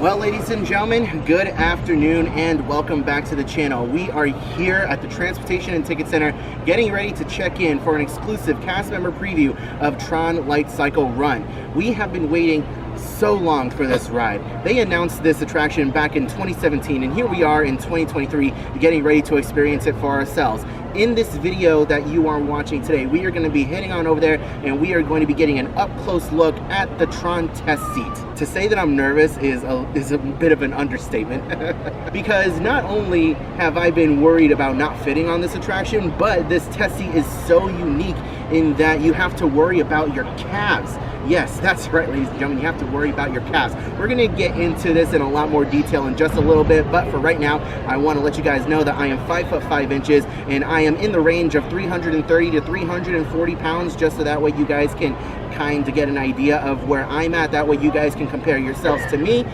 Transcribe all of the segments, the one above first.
Well, ladies and gentlemen, good afternoon and welcome back to the channel. We are here at the Transportation and Ticket Center getting ready to check in for an exclusive cast member preview of Tron Lightcycle Run. We have been waiting so long for this ride. They announced this attraction back in 2017 and here we are in 2023 getting ready to experience it for ourselves. In this video that you are watching today, we are going to be heading on over there and we are going to be getting an up-close look at the Tron test seat. To say that I'm nervous is a bit of an understatement because not only have I been worried about not fitting on this attraction, but this test seat is so unique in that you have to worry about your calves. Yes, that's right, ladies and gentlemen, you have to worry about your calves. We're gonna get into this in a lot more detail in just a little bit, but for right now, I wanna let you guys know that I am 5'5" and I am in the range of 330 to 340 pounds, just so that way you guys can kind of get an idea of where I'm at. That way you guys can compare yourselves to me.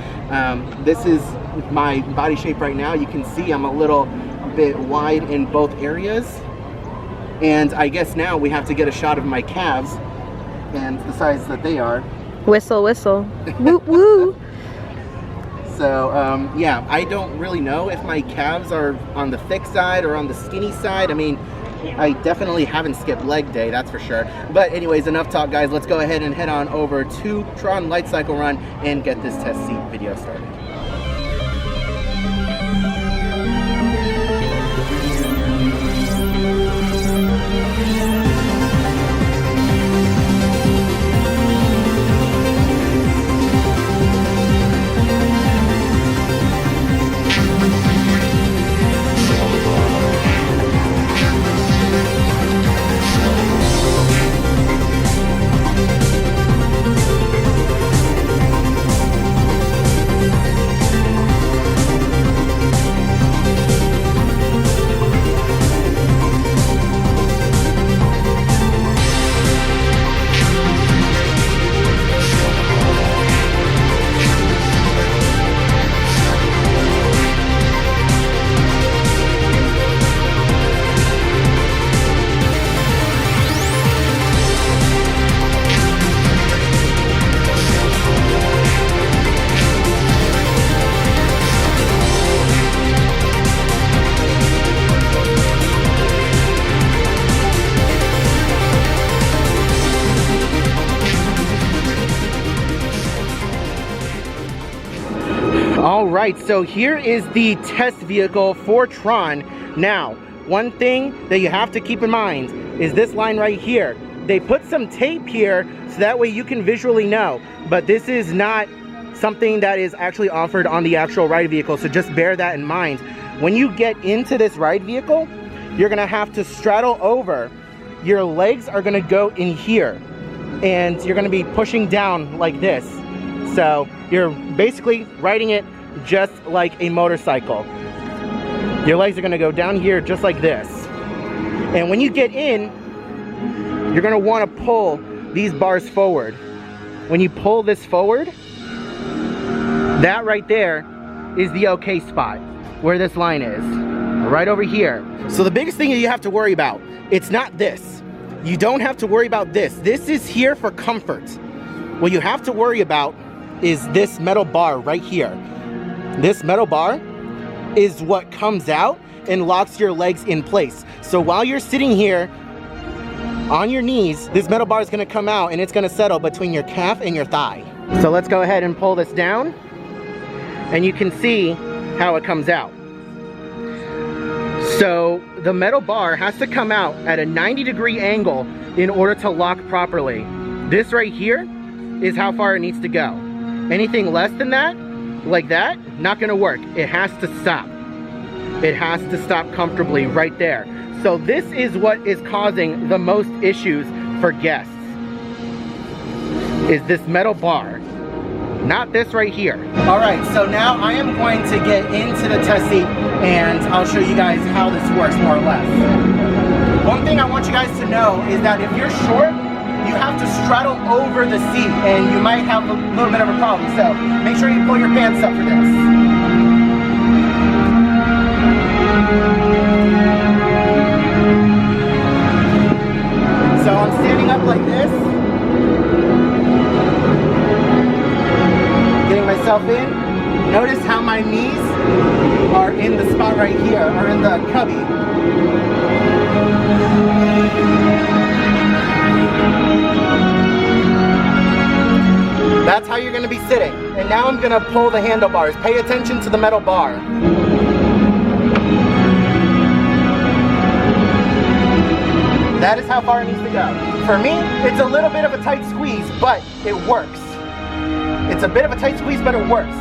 This is my body shape right now. You can see I'm a little bit wide in both areas. And I guess now we have to get a shot of my calves and the size that they are. Whistle, whistle. Woo, woo. So, yeah, I don't really know if my calves are on the thick side or on the skinny side. I mean, I definitely haven't skipped leg day, that's for sure. But anyways, enough talk, guys. Let's go ahead and head on over to Tron Lightcycle Run and get this test seat video started. Alright, so here is the test vehicle for Tron. Now, one thing that you have to keep in mind is this line right here. They put some tape here so that way you can visually know, but this is not something that is actually offered on the actual ride vehicle, so just bear that in mind. When you get into this ride vehicle, you're going to have to straddle over. Your legs are going to go in here, and you're going to be pushing down like this. So you're basically riding it just like a motorcycle. Your legs are going to go down here just like this. And when you get in, you're going to want to pull these bars forward. When you pull this forward, that right there is the okay spot where this line is. Right over here. So the biggest thing that you have to worry about, it's not this. You don't have to worry about this. This is here for comfort. What you have to worry about is this metal bar right here. This metal bar is what comes out and locks your legs in place. So while you're sitting here on your knees, this metal bar is going to come out and it's going to settle between your calf and your thigh. So let's go ahead and pull this down and you can see how it comes out. So the metal bar has to come out at a 90-degree angle in order to lock properly. This right here is how far it needs to go. Anything less than that, like that, not gonna work. It has to stop. It has to stop comfortably right there. So this is what is causing the most issues for guests, is this metal bar, not this right here. All right, so now I am going to get into the test seat and I'll show you guys how this works more or less. One thing I want you guys to know is that if you're short, you have to straddle over the seat and you might have a little bit of a problem. So make sure you pull your pants up for this. So I'm standing up like this, getting myself in. Notice how my knees are in the spot right here, or in the cubby. That's how you're going to be sitting. And now I'm going to pull the handlebars. Pay attention to the metal bar. That is how far it needs to go. For me, it's a little bit of a tight squeeze, but it works. It's a bit of a tight squeeze, but it works.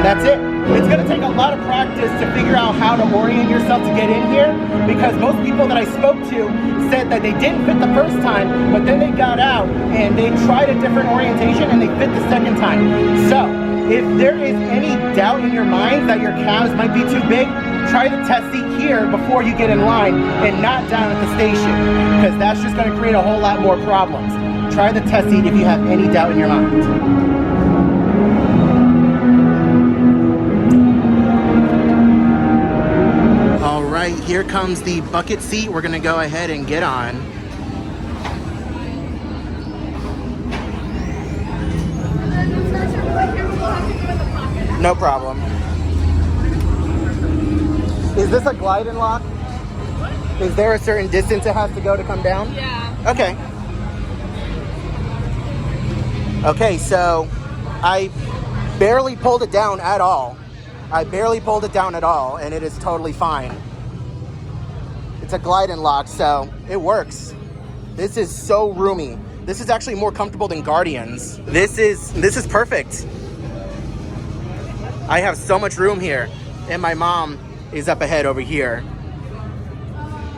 That's it. It's going to take a lot of practice to figure out how to orient yourself to get in here, because most people that I spoke to said that they didn't fit the first time, but then they got out and they tried a different orientation and they fit the second time. So if there is any doubt in your mind that your calves might be too big, try the test seat here before you get in line and not down at the station, because that's just going to create a whole lot more problems. Try the test seat if you have any doubt in your mind. Alright, here comes the bucket seat. We're gonna go ahead and get on. No problem. Is this a glide and lock? Is there a certain distance it has to go to come down? Yeah. Okay. Okay, so I barely pulled it down at all. I barely pulled it down at all, and it is totally fine. It's a glide and lock, so it works. This is so roomy. This is actually more comfortable than Guardians. This is perfect. I have so much room here, and my mom is up ahead over here.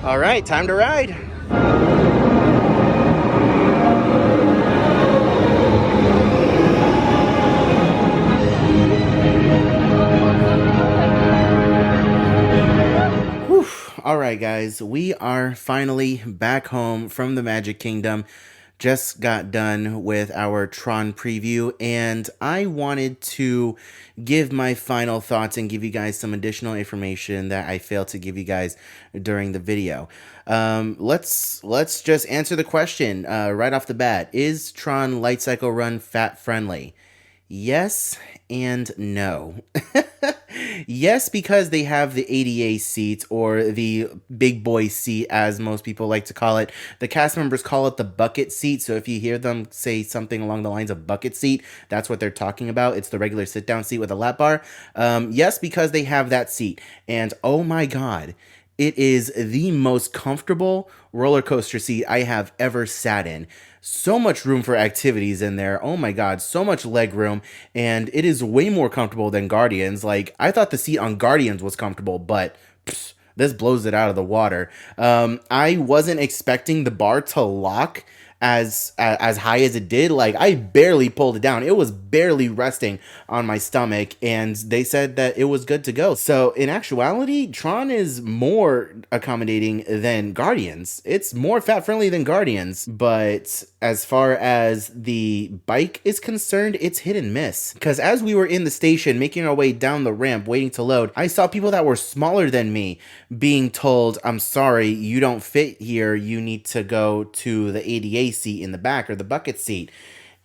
All right, time to ride. Alright guys, we are finally back home from the Magic Kingdom. Just got done with our Tron preview, and I wanted to give my final thoughts and give you guys some additional information that I failed to give you guys during the video. Let's just answer the question right off the bat. Is Tron Lightcycle Run fat friendly? Yes and no. Yes, because they have the ADA seat, or the big boy seat as most people like to call it. The cast members call it the bucket seat, so if you hear them say something along the lines of bucket seat, that's what they're talking about. It's the regular sit down seat with a lap bar. Yes, because they have that seat, and oh my god, it is the most comfortable roller coaster seat I have ever sat in. So much room for activities in there. Oh my god, so much leg room, and it is way more comfortable than Guardians. Like, I thought the seat on Guardians was comfortable, but this blows it out of the water. I wasn't expecting the bar to lock as high as it did. Like, I barely pulled it down. It was barely resting on my stomach, and they said that it was good to go. So in actuality, Tron is more accommodating than Guardians. It's more fat friendly than Guardians, but as far as the bike is concerned, it's hit and miss. Because as we were in the station making our way down the ramp waiting to load, I saw people that were smaller than me being told, I'm sorry, you don't fit here, you need to go to the ADA seat in the back, or the bucket seat.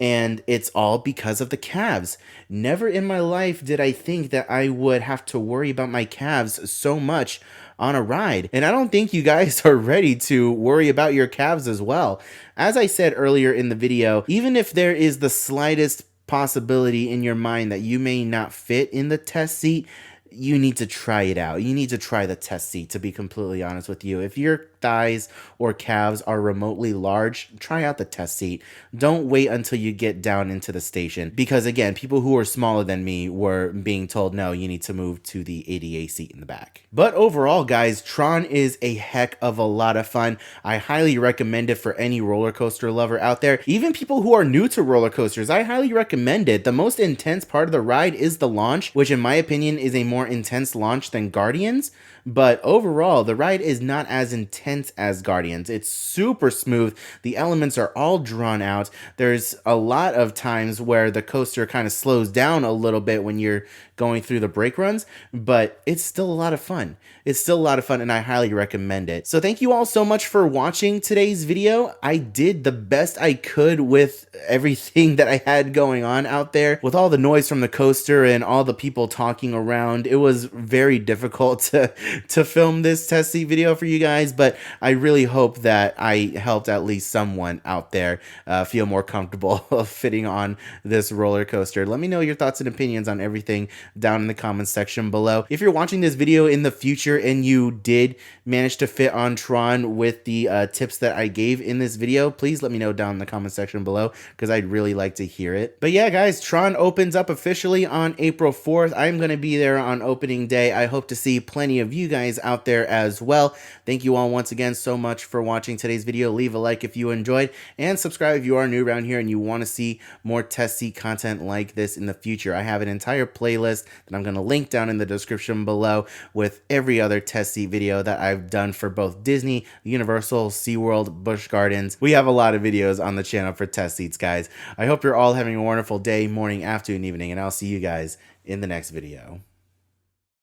And it's all because of the calves. Never in my life did I think that I would have to worry about my calves so much on a ride. And I don't think you guys are ready to worry about your calves as well. As I said earlier in the video, even if there is the slightest possibility in your mind that you may not fit in the test seat, you need to try it out. You need to try the test seat, to be completely honest with you. If your thighs or calves are remotely large, try out the test seat. Don't wait until you get down into the station, because again, people who are smaller than me were being told, no, you need to move to the ADA seat in the back. But overall, guys, Tron is a heck of a lot of fun. I highly recommend it for any roller coaster lover out there. Even people who are new to roller coasters, I highly recommend it. The most intense part of the ride is the launch, which in my opinion is a more intense launch than Guardians. But overall, the ride is not as intense intense as Guardians. It's super smooth. The elements are all drawn out. There's a lot of times where the coaster kind of slows down a little bit when you're going through the brake runs, but it's still a lot of fun. It's still a lot of fun, and I highly recommend it. So thank you all so much for watching today's video. I did the best I could with everything that I had going on out there. With all the noise from the coaster and all the people talking around, it was very difficult to film this test seat video for you guys, but I really hope that I helped at least someone out there feel more comfortable fitting on this roller coaster. Let me know your thoughts and opinions on everything down in the comments section below. If you're watching this video in the future and you did manage to fit on Tron with the tips that I gave in this video, please let me know down in the comment section below, because I'd really like to hear it. But yeah, guys, Tron opens up officially on April 4th. I'm going to be there on opening day. I hope to see plenty of you guys out there as well. Thank you all once again so much for watching today's video. Leave a like if you enjoyed, and subscribe if you are new around here and you want to see more test seat content like this in the future. I have an entire playlist that I'm going to link down in the description below with every other test seat video that I've done for both Disney, Universal, SeaWorld, Busch Gardens. We have a lot of videos on the channel for test seats, guys. I hope you're all having a wonderful day, morning, afternoon, evening, and I'll see you guys in the next video.